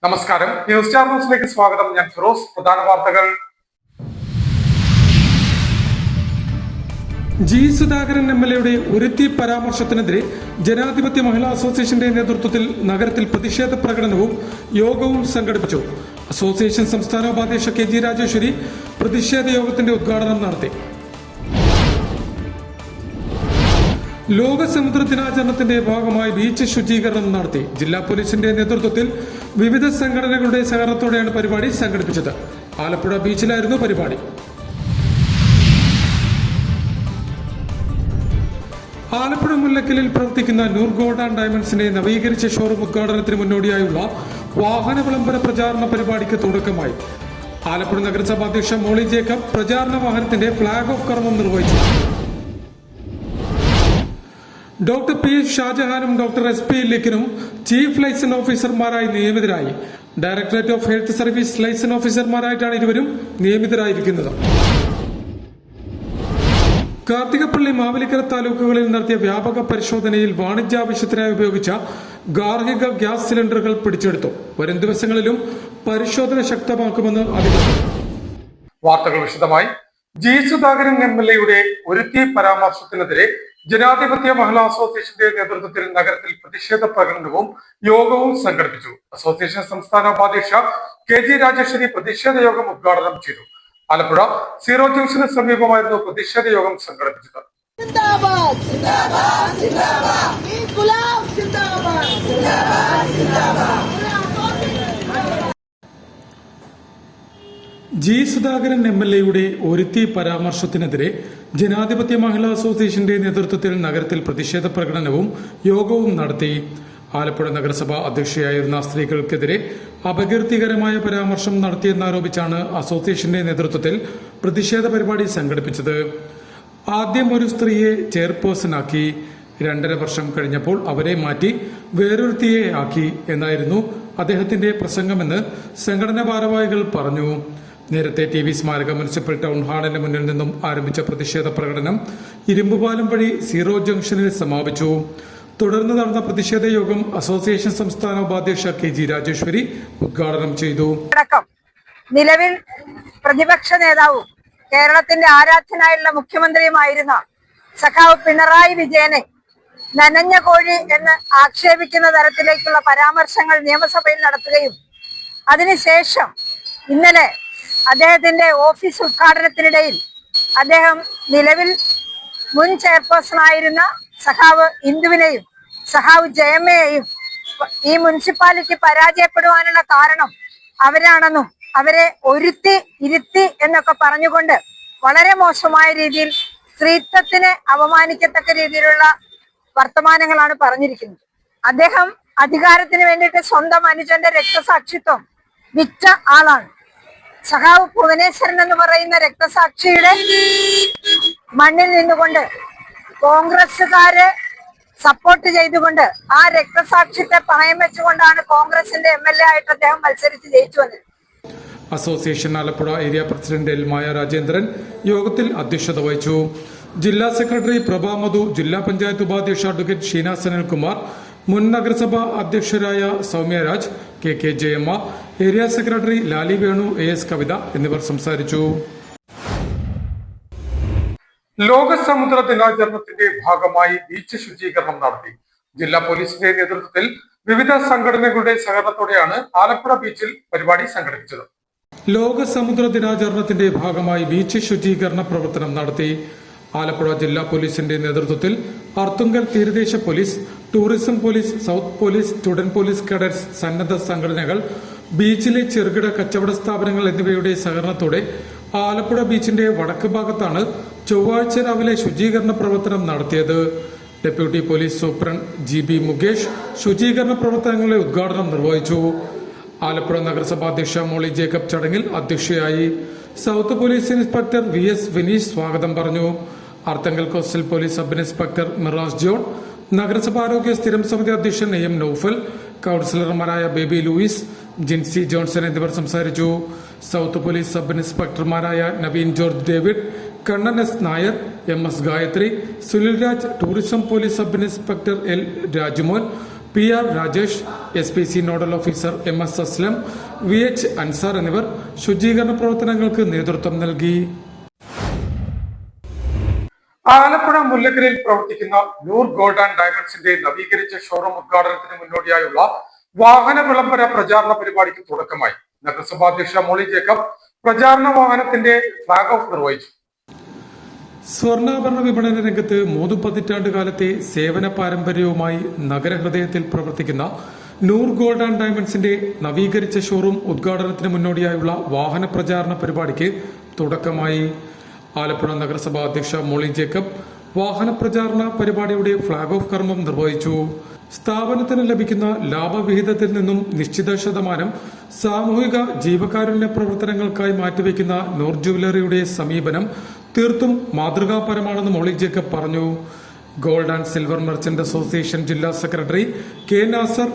നമസ്കാരം. News star ന്യൂസിലേക്ക് സ്വാഗതം. ഞാൻ ഫിറോസ്. പ്രധാന വാർത്തകൾ. ജി സുധാകരൻ MLA ഒരുത്തി പരാമർശത്തിനെതിരെ ജനാധിപത്യ മഹിളാ അസോസിയേഷന്റെ നേതൃത്വത്തിൽ നഗരത്തിൽ പ്രതിഷേധ പ്രകടനവും യോഗവും സംഘടിപ്പിച്ചു. അസോസിയേഷൻ സംസ്ഥാന ഉപാധ്യക്ഷ KG രാജേശ്വരി പ്രതിഷേധ യോഗത്തിന്റെ ഉദ്ഘാടനം നടത്തി. ലോക സമുദ്ര ദിനാചരണത്തിന്റെ ഭാഗമായി ബീച്ച് ശുചീകരണം നടത്തി. ജില്ലാ പോലീസിന്റെ നേതൃത്വത്തിൽ വിവിധ സംഘടനകളുടെ സഹകരണത്തോടെയാണ് പരിപാടി സംഘടിപ്പിച്ചത്. ആലപ്പുഴ ബീച്ചിലായിരുന്നു പരിപാടി. ആലപ്പുഴ മുല്ലക്കലിൽ പ്രവർത്തിക്കുന്ന നൂർ ഗോൾഡ് ആൻഡ് ഡയമണ്ട്സിന്റെ നവീകരിച്ച ഷോറൂം ഉദ്ഘാടനത്തിന് മുന്നോടിയായുള്ള വാഹന വിളംബര പ്രചാരണ പരിപാടിക്ക് തുടക്കമായി. ആലപ്പുഴ നഗരസഭാ അധ്യക്ഷ മോളി ജേക്കബ് പ്രചാരണ വാഹനത്തിന്റെ ഫ്ളാഗ് ഓഫ് കർമ്മം നിർവഹിച്ചു. Doctor P. ഷാജഹാനും ഡോക്ടർ SP ലിക്കിനും ചീഫ് ലൈസൺ ഓഫീസർമാരായി നിയമിതരായി. Directorate of health service liaison ഓഫീസർമാരായിട്ടാണ് ഇരുവരും നിയമിതരായിരിക്കുന്നത്. കാർത്തികപ്പള്ളി, മാവേലിക്കര താലൂക്കുകളിൽ നടത്തിയ വ്യാപക പരിശോധനയിൽ വാണിജ്യാവശ്യത്തിനായി ഉപയോഗിച്ച ഗാർഹിക ഗ്യാസ് സിലിണ്ടറുകൾ പിടിച്ചെടുത്തു. വരും ദിവസങ്ങളിലും പരിശോധന ശക്തമാക്കുമെന്ന് അധികൃതർ. വാർത്തകൾ വിശദമായി. ജി സുധാകരൻ MLA ഒരുത്തി പരാമർശത്തിനെതിരെ ജനാധിപത്യ മഹിളാ അസോസിയേഷന്റെ നേതൃത്വത്തിൽ നഗരത്തിൽ പ്രതിഷേധ പ്രകടനവും യോഗവും സംഘടിപ്പിച്ചു. അസോസിയേഷൻ സംസ്ഥാന ഉപാധ്യക്ഷ KG രാജേശ്വരി പ്രതിഷേധ യോഗം ഉദ്ഘാടനം ചെയ്തു. ആലപ്പുഴ സീറോ ജംഗ്ഷന് സമീപമായിരുന്നു പ്രതിഷേധ യോഗം സംഘടിപ്പിച്ചത്. ജി സുധാകരൻ MLA ഒരുത്തി പരാമർശത്തിനെതിരെ ജനാധിപത്യ മഹിളാ അസോസിയേഷന്റെ നേതൃത്വത്തിൽ നഗരത്തിൽ പ്രതിഷേധ പ്രകടനവും യോഗവും നടത്തി. ആലപ്പുഴ നഗരസഭ അധ്യക്ഷയായിരുന്ന സ്ത്രീകൾക്കെതിരെ അപകീർത്തികരമായ പരാമർശം നടത്തിയെന്നാരോപിച്ചാണ് അസോസിയേഷന്റെ നേതൃത്വത്തിൽ പ്രതിഷേധ പരിപാടി സംഘടിപ്പിച്ചത്. ആദ്യം ഒരു സ്ത്രീയെ ചെയർപേഴ്സണാക്കി, 2.5 വർഷം കഴിഞ്ഞപ്പോൾ അവരെ മാറ്റി വേറൊരുത്തിയെ ആക്കി എന്നായിരുന്നു അദ്ദേഹത്തിന്റെ പ്രസംഗമെന്ന് സംഘടനാ ഭാരവാഹികൾ പറഞ്ഞു. നേരത്തെ TV സ്മാരക മുനിസിപ്പൽ ടൗൺ ഹാളിന് മുന്നിൽ നിന്നും ആരംഭിച്ച പ്രതിഷേധ പ്രകടനം ഇരുമ്പുപാലം വഴി സീറോ ജംഗ്ഷനിൽ സമാപിച്ചു. തുടർന്ന് നടന്ന പ്രതിഷേധ യോഗം അസോസിയേഷൻ സംസ്ഥാന ഉപാധ്യക്ഷ KG രാജേശ്വരി ഉദ്ഘാടനം ചെയ്തു. നിലവിൽ പ്രതിപക്ഷ നേതാവും കേരളത്തിന്റെ ആരാധ്യനായുള്ള മുഖ്യമന്ത്രിയുമായിരുന്ന സഖാവ് പിണറായി വിജയനെ നനഞ്ഞ കോഴി എന്ന് ആക്ഷേപിക്കുന്ന തരത്തിലേക്കുള്ള പരാമർശങ്ങൾ നിയമസഭയിൽ നടത്തുകയും അതിനുശേഷം ഇന്നലെ അദ്ദേഹത്തിന്റെ ഓഫീസ് ഉദ്ഘാടനത്തിനിടയിൽ അദ്ദേഹം നിലവിൽ മുൻ ചെയർപേഴ്സണായിരുന്ന സഖാവ് ഇന്ദുവിനെയും സഖാവ് ജയമ്മയെയും ഈ മുനിസിപ്പാലിറ്റി പരാജയപ്പെടുവാനുള്ള കാരണം അവരാണെന്നും അവരെ ഇരുത്തി എന്നൊക്കെ പറഞ്ഞുകൊണ്ട് വളരെ മോശമായ രീതിയിൽ സ്ത്രീത്വത്തിനെ അപമാനിക്കത്തക്ക രീതിയിലുള്ള വർത്തമാനങ്ങളാണ് പറഞ്ഞിരിക്കുന്നത്. അദ്ദേഹം അധികാരത്തിന് വേണ്ടിയിട്ട് സ്വന്തം അനുജന്റെ രക്തസാക്ഷിത്വം വിറ്റ ആളാണ്. സഖാവ് ഭുവനേശ്വരൻ എന്ന് പറയുന്ന രക്തസാക്ഷിയുടെ മണ്ണിൽ നിന്നുകൊണ്ട് കോൺഗ്രസുകാരെ സപ്പോർട്ട് ചെയ്തുകൊണ്ട് ആ രക്തസാക്ഷിത്തെ പണയം വെച്ചുകൊണ്ടാണ് കോൺഗ്രസിന്റെ MLA ആയിട്ട് അദ്ദേഹം മത്സരിച്ച് ജയിച്ചു വന്നത്. Association Alappuzha area president Maya Rajendran യോഗത്തിൽ അധ്യക്ഷത വഹിച്ചു. ജില്ലാ സെക്രട്ടറി പ്രഭാ മധു, ജില്ലാ പഞ്ചായത്ത് ഉപാധ്യക്ഷ അഡ്വക്കേറ്റ് ഷീന സനൽകുമാർ, മുൻ നഗരസഭാ അധ്യക്ഷരായ Soumyaraj, KK Jayamma, area secretary Lali Venu, AS Kavitha എന്നിവർ സംസാരിച്ചു. ലോക സമുദ്ര ദിനാചരണത്തിന്റെ ഭാഗമായി ബീച്ച് ശുചീകരണം നടത്തി. ജില്ലാ പോലീസിന്റെ നേതൃത്വത്തിൽ വിവിധ സംഘടനകളുടെ സഹകരണത്തോടെയാണ് ആലപ്പുഴ ബീച്ചിൽ പരിപാടി സംഘടിപ്പിച്ചത്. ലോക സമുദ്ര ദിനാചരണത്തിന്റെ ഭാഗമായി ബീച്ച് ശുചീകരണ പ്രവർത്തനം നടത്തി. ആലപ്പുഴ ജില്ലാ പോലീസിന്റെ നേതൃത്വത്തിൽ അർത്തുങ്കൽ തീരദേശ police, tourism police, south police, student police cadets, സന്നദ്ധ സംഘടനകൾ, ബീച്ചിലെ ചെറുകിട കച്ചവട സ്ഥാപനങ്ങൾ എന്നിവയുടെ സഹകരണത്തോടെ ആലപ്പുഴ ബീച്ചിന്റെ വടക്ക് ഭാഗത്താണ് ചൊവ്വാഴ്ച രാവിലെ ശുചീകരണ പ്രവർത്തനം നടത്തിയത്. Deputy police superintendent GB Mukesh ശുചീകരണ പ്രവർത്തനങ്ങളുടെ ഉദ്ഘാടനം നിർവഹിച്ചു. ആലപ്പുഴ നഗരസഭാ അധ്യക്ഷ മോളി ജേക്കബ് ചടങ്ങിൽ അധ്യക്ഷയായി. South police inspector VS Vineesh സ്വാഗതം പറഞ്ഞു. Arthunkal coastal police sub inspector Miraz John, നഗരസഭാ ആരോഗ്യ സ്ഥിരം സമിതി അധ്യക്ഷൻ AM നൌഫൽ, കൌൺസിലർമാരായ ബേബി ലൂയിസ്, ജിൻസി ജോൺസൺ എന്നിവർ സംസാരിച്ചു. സൗത്ത് പോലീസ് സബ് ഇൻസ്പെക്ടർമാരായ Naveen George David, Kannan S Nair, MS Gayathri, Sunil Raj, tourism police sub inspector L Rajmon, PR Rajesh, SPC nodal officer MS Aslam, VH Ansar എന്നിവർ ശുചീകരണ പ്രവർത്തനങ്ങൾക്ക് നേതൃത്വം നൽകി. ആലപ്പുഴ മുല്ലക്കരയിൽ പ്രവർത്തിക്കുന്ന നൂർ ഗോൾഡ് ആൻഡ് ഡയമണ്ട്സിന്റെ നവീകരിച്ച ഷോറൂം ഉദ്ഘാടനത്തിന് മുന്നോടിയായുള്ള വാഹന വിളംബര പ്രചാരണ പരിപാടിക്ക് തുടക്കമായി. നഗരസഭാധ്യക്ഷ മോളി ജേക്കബ് പ്രചാരണ വാഹനത്തിന്റെ ഫ്ളാഗ് ഓഫ് നിർവഹിച്ചു. സ്വർണ്ണാഭരണ വിപണന രംഗത്ത് 3 പതിറ്റാണ്ട് കാലത്തെ സേവന പാരമ്പര്യവുമായി നഗരഹൃദയത്തിൽ പ്രവർത്തിക്കുന്ന നൂർ ഗോൾഡ് ആൻഡ് ഡയമണ്ട്സിന്റെ നവീകരിച്ച ഷോറൂം ഉദ്ഘാടനത്തിന് മുന്നോടിയായുള്ള വാഹന പ്രചാരണ പരിപാടിക്ക് തുടക്കമായി. ആലപ്പുഴ നഗരസഭാ അധ്യക്ഷ മോളി ജേക്കബ് വാഹന പ്രചാരണ പരിപാടിയുടെ ഫ്ളാഗ് ഓഫ് കർമ്മം നിർവഹിച്ചു. സ്ഥാപനത്തിന് ലഭിക്കുന്ന ലാഭവിഹിതത്തിൽ നിന്നും നിശ്ചിത ശതമാനം സാമൂഹിക ജീവകാരുണ്യ പ്രവർത്തനങ്ങൾക്കായി മാറ്റിവെക്കുന്ന നൂർ ജുവലറിയുടെ സമീപനം തീർത്തും മാതൃകാപരമാണെന്ന് മോളി ജേക്കബ് പറഞ്ഞു. Gold and silver merchant association ജില്ലാ secretary K Nasar,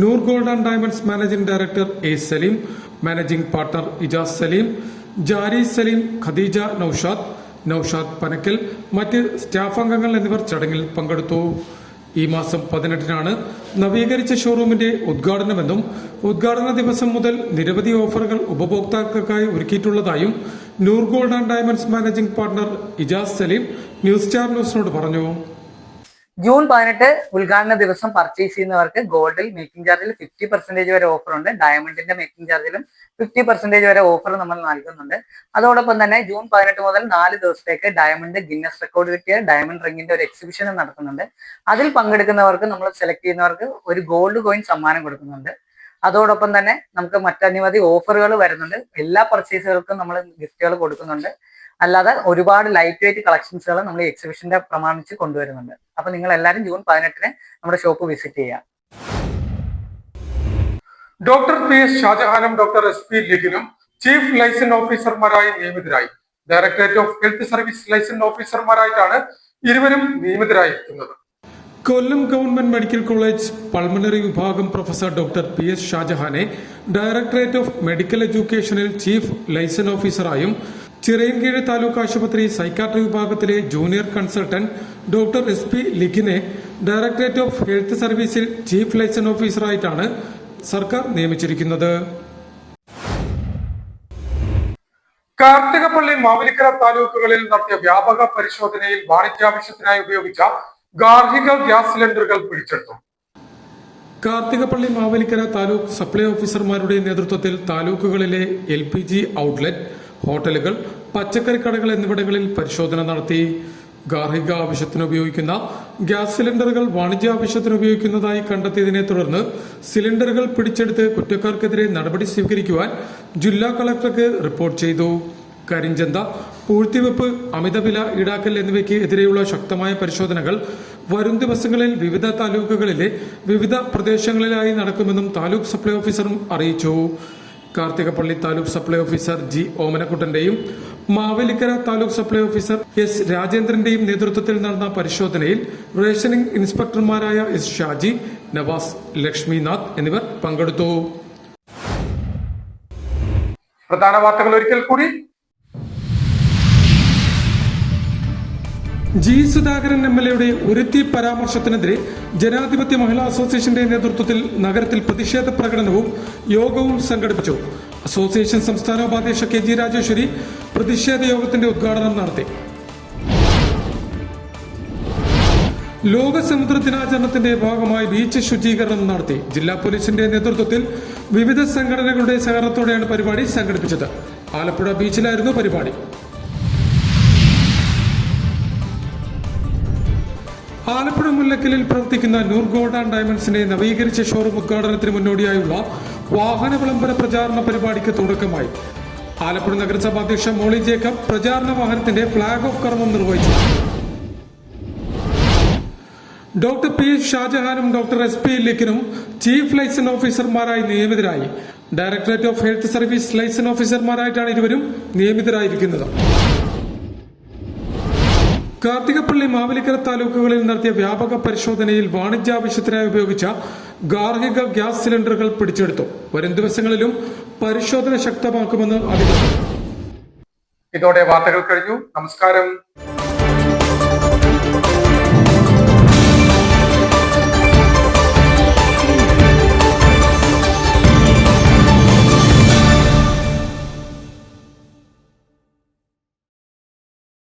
Noor gold and diamonds managing director A Saleem, managing partner Ijas Saleem, Jari Saleem, Khadeeja Noushad Panakkal, മറ്റ് സ്റ്റാഫ് അംഗങ്ങൾ എന്നിവർ ചടങ്ങിൽ പങ്കെടുത്തു. ഈ മാസം 18-നാണ് നവീകരിച്ച ഷോറൂമിന്റെ ഉദ്ഘാടനമെന്നും ഉദ്ഘാടന ദിവസം മുതൽ നിരവധി ഓഫറുകൾ ഉപഭോക്താക്കൾക്കായി ഒരുക്കിയിട്ടുള്ളതായും Noor gold and diamonds managing partner Ijas Saleem news star ന്യൂസിനോട് പറഞ്ഞു. ജൂൺ 18 ഉദ്ഘാടന ദിവസം പർച്ചേസ് ചെയ്യുന്നവർക്ക് ഗോൾഡിൽ മേക്കിംഗ് ചാർജിൽ 50% വരെ ഓഫർ ഉണ്ട്. ഡയമണ്ടിന്റെ മേക്കിംഗ് ചാർജിലും 50% വരെ ഓഫർ നമ്മൾ നൽകുന്നുണ്ട്. അതോടൊപ്പം തന്നെ ജൂൺ 18 മുതൽ 4 ദിവസത്തേക്ക് ഡയമണ്ട് ഗിന്നസ് റെക്കോർഡ് കിട്ടിയ ഡയമണ്ട് റിംഗിന്റെ ഒരു എക്സിബിഷൻ നടത്തുന്നുണ്ട്. അതിൽ പങ്കെടുക്കുന്നവർക്ക്, നമ്മൾ സെലക്ട് ചെയ്യുന്നവർക്ക് ഒരു ഗോൾഡ് കോയിൻ സമ്മാനം കൊടുക്കുന്നുണ്ട്. അതോടൊപ്പം തന്നെ നമുക്ക് മറ്റനവധി ഓഫറുകൾ വരുന്നുണ്ട്. എല്ലാ പർച്ചേസുകൾക്കും നമ്മൾ ഗിഫ്റ്റുകൾ കൊടുക്കുന്നുണ്ട്. അല്ലാതെ ഒരുപാട് ലൈറ്റ് വെയിറ്റ് കളക്ഷൻസുകൾ നമ്മൾ ഈ എക്സിബിഷന്റെ പ്രമാണിച്ച് കൊണ്ടുവരുന്നുണ്ട്. അപ്പൊ നിങ്ങൾ എല്ലാവരും ജൂൺ 18 നമ്മുടെ ഷോപ്പ് വിസിറ്റ് ചെയ്യാം. ഡോക്ടർ PS ഷാജഹാനും ഡോക്ടർ SP ലിഖിനും ചീഫ് ലൈസൻസ് ഓഫീസർമാരായി നിയമിതരായി. Directorate of health service licence ഓഫീസർമാരായിട്ടാണ് ഇരുവരും നിയമിതരായിരിക്കുന്നത്. Kollam government medical college pulmonary വിഭാഗം പ്രൊഫസർ ഡോക്ടർ PS ഷാജഹാനെ ഡയറക്ടറേറ്റ് ഓഫ് മെഡിക്കൽ എഡ്യൂക്കേഷനിൽ ചീഫ് ലൈസൻസ് ഓഫീസറായും ചിറയൻകീഴ് താലൂക്ക് ആശുപത്രി സൈക്കാട്രി വിഭാഗത്തിലെ ജൂനിയർ കൺസൾട്ടന്റ് ഡോക്ടർ SP ലിഖിനെ ഡയറക്ടറേറ്റ് ഓഫ് ഹെൽത്ത് സർവീസിൽ ചീഫ് ലൈസൻസ് ഓഫീസറായിട്ടാണ് സർക്കാർ നിയമിച്ചിരിക്കുന്നത്. കാർത്തികപ്പള്ളി, മാവേലിക്കര താലൂക്കുകളിൽ നടത്തിയ വ്യാപക പരിശോധനയിൽ വാണിജ്യാവശ്യത്തിനായി ഉപയോഗിച്ച ഗാർഹിക ഗ്യാസ് സിലിണ്ടറുകൾ പിടിച്ചെടുത്തു. കാർത്തികപ്പള്ളി, മാവേലിക്കര താലൂക്ക് സപ്ലൈ ഓഫീസർമാരുടെ നേതൃത്വത്തിൽ താലൂക്കുകളിലെ LPG ഔട്ട്ലെറ്റ്, ഹോട്ടലുകൾ, പച്ചക്കറി കടകൾ എന്നിവിടങ്ങളിൽ പരിശോധന നടത്തി. ഗാർഹിക ആവശ്യത്തിന് ഉപയോഗിക്കുന്ന ഗ്യാസ് സിലിണ്ടറുകൾ വാണിജ്യ ആവശ്യത്തിന് ഉപയോഗിക്കുന്നതായി കണ്ടെത്തിയതിനെ തുടർന്ന് സിലിണ്ടറുകൾ പിടിച്ചെടുത്ത് കുറ്റക്കാർക്കെതിരെ നടപടി സ്വീകരിക്കുവാൻ ജില്ലാ കളക്ടർക്ക് റിപ്പോർട്ട് ചെയ്തു. കരിഞ്ചന്ത, പൂഴ്ത്തിവെപ്പ്, അമിതവില ഈടാക്കൽ എന്നിവയ്ക്ക് എതിരെയുള്ള ശക്തമായ പരിശോധനകൾ വരും ദിവസങ്ങളിൽ വിവിധ താലൂക്കുകളിലെ വിവിധ പ്രദേശങ്ങളിലായി നടക്കുമെന്നും താലൂക്ക് സപ്ലൈ ഓഫീസർ അറിയിച്ചു. Karthikappally taluk supply officer G ഓമനക്കുട്ടന്റെയും Mavelikkara taluk supply officer S രാജേന്ദ്രന്റെയും നേതൃത്വത്തിൽ നടന്ന പരിശോധനയിൽ റേഷനിംഗ് ഇൻസ്പെക്ടർമാരായ S ഷാജി, നവാസ്, ലക്ഷ്മിനാഥ് എന്നിവർ പങ്കെടുത്തു. പ്രധാന വാർത്തകൾ ഒരിക്കൽ കൂടി. G സുധാകരൻ MLA ഒരുത്തി പരാമർശത്തിനെതിരെ ജനാധിപത്യ മഹിളാ അസോസിയേഷന്റെ നേതൃത്വത്തിൽ നഗരത്തിൽ പ്രതിഷേധ പ്രകടനവും യോഗവും സംഘടിപ്പിച്ചു. അസോസിയേഷൻ സംസ്ഥാന ഉപാധ്യക്ഷ KG രാജേശ്വരി പ്രതിഷേധ യോഗത്തിന്റെ ഉദ്ഘാടനം നടത്തി. ലോക സമുദ്ര ദിനാചരണത്തിന്റെ ഭാഗമായി ബീച്ച് ശുചീകരണം നടത്തി. ജില്ലാ പോലീസിന്റെ നേതൃത്വത്തിൽ വിവിധ സംഘടനകളുടെ സഹകരണത്തോടെയാണ് പരിപാടി സംഘടിപ്പിച്ചത്. ആലപ്പുഴ ബീച്ചിലായിരുന്നു പരിപാടി. ആലപ്പുഴ മുല്ലക്കലിൽ പ്രവർത്തിക്കുന്ന നൂർ ഗോൾഡ് ആൻഡ് ഡയമണ്ട്സിന്റെ നവീകരിച്ച ഷോറൂം ഉദ്ഘാടനത്തിന് മുന്നോടിയായുള്ള വാഹന വിളംബര പ്രചാരണ പരിപാടിക്ക് തുടക്കമായി. ആലപ്പുഴ നഗരസഭാ അധ്യക്ഷ മോളി ജേക്കബ് പ്രചാരണ വാഹനത്തിന്റെ ഫ്ളാഗ് ഓഫ് കർമ്മം നിർവഹിച്ചു. ഡോക്ടർ PS ഷാജഹാനും ഡോക്ടർ SP ലിഖിനും ചീഫ് ലൈസൻസ് ഓഫീസർമാരായി നിയമിതരായി. Directorate of health service licence ഓഫീസർമാരായിട്ടാണ് ഇരുവരും നിയമിതരായിരിക്കുന്നത്. കാർത്തികപ്പള്ളി, മാവേലിക്കര താലൂക്കുകളിൽ നടത്തിയ വ്യാപക പരിശോധനയിൽ വാണിജ്യാവശ്യത്തിനായി ഉപയോഗിച്ച ഗാർഹിക ഗ്യാസ് സിലിണ്ടറുകൾ പിടിച്ചെടുത്തു. വരും ദിവസങ്ങളിലും പരിശോധന ശക്തമാക്കുമെന്ന് അധികൃതർ. ഇതോടെ വാർത്തകൾ കഴിഞ്ഞു. നമസ്കാരം.